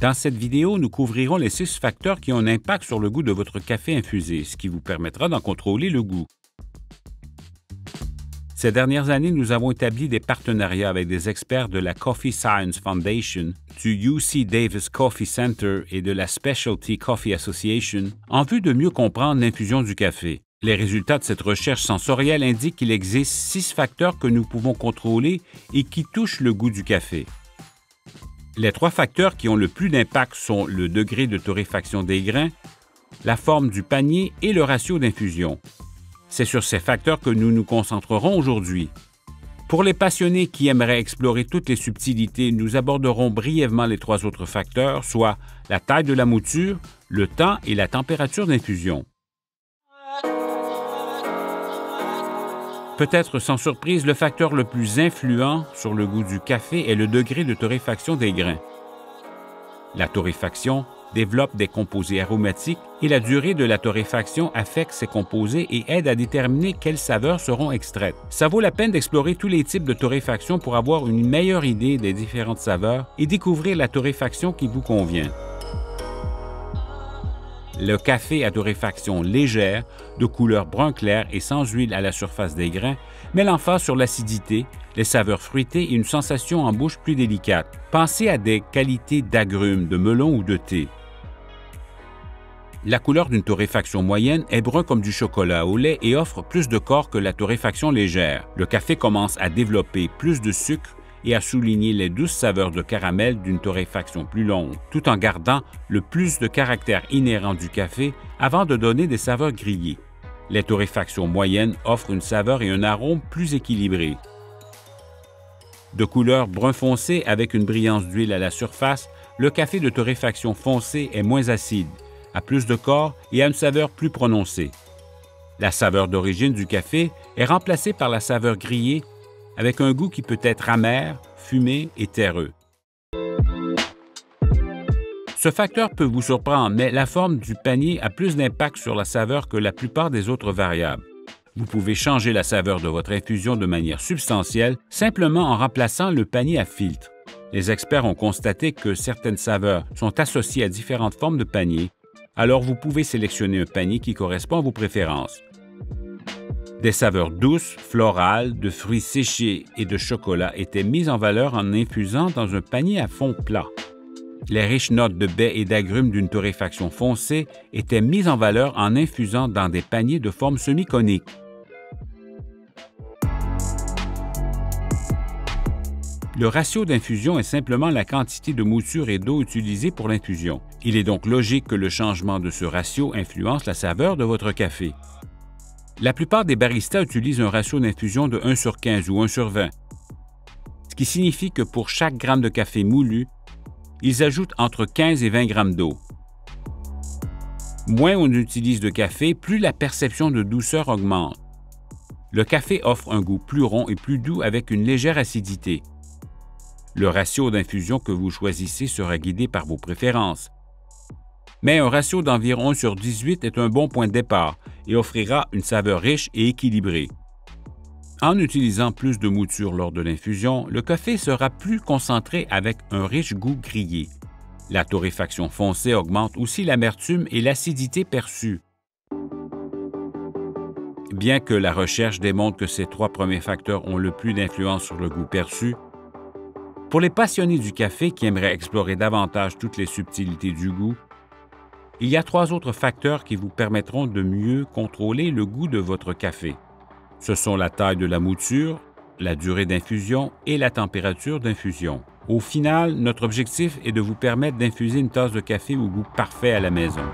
Dans cette vidéo, nous couvrirons les 6 facteurs qui ont un impact sur le goût de votre café infusé, ce qui vous permettra d'en contrôler le goût. Ces dernières années, nous avons établi des partenariats avec des experts de la Coffee Science Foundation, du UC Davis Coffee Center et de la Specialty Coffee Association en vue de mieux comprendre l'infusion du café. Les résultats de cette recherche sensorielle indiquent qu'il existe 6 facteurs que nous pouvons contrôler et qui touchent le goût du café. Les 3 facteurs qui ont le plus d'impact sont le degré de torréfaction des grains, la forme du panier et le ratio d'infusion. C'est sur ces facteurs que nous nous concentrerons aujourd'hui. Pour les passionnés qui aimeraient explorer toutes les subtilités, nous aborderons brièvement les 3 autres facteurs, soit la taille de la mouture, le temps et la température d'infusion. Peut-être sans surprise, le facteur le plus influent sur le goût du café est le degré de torréfaction des grains. La torréfaction développe des composés aromatiques et la durée de la torréfaction affecte ces composés et aide à déterminer quelles saveurs seront extraites. Ça vaut la peine d'explorer tous les types de torréfaction pour avoir une meilleure idée des différentes saveurs et découvrir la torréfaction qui vous convient. Le café à torréfaction légère, de couleur brun clair et sans huile à la surface des grains, met l'emphase sur l'acidité, les saveurs fruitées et une sensation en bouche plus délicate. Pensez à des qualités d'agrumes, de melon ou de thé. La couleur d'une torréfaction moyenne est brun comme du chocolat au lait et offre plus de corps que la torréfaction légère. Le café commence à développer plus de sucre et à souligner les douces saveurs de caramel d'une torréfaction plus longue, tout en gardant le plus de caractère inhérent du café avant de donner des saveurs grillées. Les torréfactions moyennes offrent une saveur et un arôme plus équilibrés. De couleur brun foncé avec une brillance d'huile à la surface, le café de torréfaction foncé est moins acide, a plus de corps et a une saveur plus prononcée. La saveur d'origine du café est remplacée par la saveur grillée avec un goût qui peut être amer, fumé et terreux. Ce facteur peut vous surprendre, mais la forme du panier a plus d'impact sur la saveur que la plupart des autres variables. Vous pouvez changer la saveur de votre infusion de manière substantielle simplement en remplaçant le panier à filtre. Les experts ont constaté que certaines saveurs sont associées à différentes formes de panier, alors vous pouvez sélectionner un panier qui correspond à vos préférences. Des saveurs douces, florales, de fruits séchés et de chocolat étaient mises en valeur en infusant dans un panier à fond plat. Les riches notes de baies et d'agrumes d'une torréfaction foncée étaient mises en valeur en infusant dans des paniers de forme semi-conique. Le ratio d'infusion est simplement la quantité de mouture et d'eau utilisée pour l'infusion. Il est donc logique que le changement de ce ratio influence la saveur de votre café. La plupart des baristas utilisent un ratio d'infusion de 1/15 ou 1/20, ce qui signifie que pour chaque gramme de café moulu, ils ajoutent entre 15 et 20 grammes d'eau. Moins on utilise de café, plus la perception de douceur augmente. Le café offre un goût plus rond et plus doux avec une légère acidité. Le ratio d'infusion que vous choisissez sera guidé par vos préférences. Mais un ratio d'environ 1/18 est un bon point de départ et offrira une saveur riche et équilibrée. En utilisant plus de mouture lors de l'infusion, le café sera plus concentré avec un riche goût grillé. La torréfaction foncée augmente aussi l'amertume et l'acidité perçue. Bien que la recherche démontre que ces 3 premiers facteurs ont le plus d'influence sur le goût perçu, pour les passionnés du café qui aimeraient explorer davantage toutes les subtilités du goût, il y a 3 autres facteurs qui vous permettront de mieux contrôler le goût de votre café. Ce sont la taille de la mouture, la durée d'infusion et la température d'infusion. Au final, notre objectif est de vous permettre d'infuser une tasse de café au goût parfait à la maison.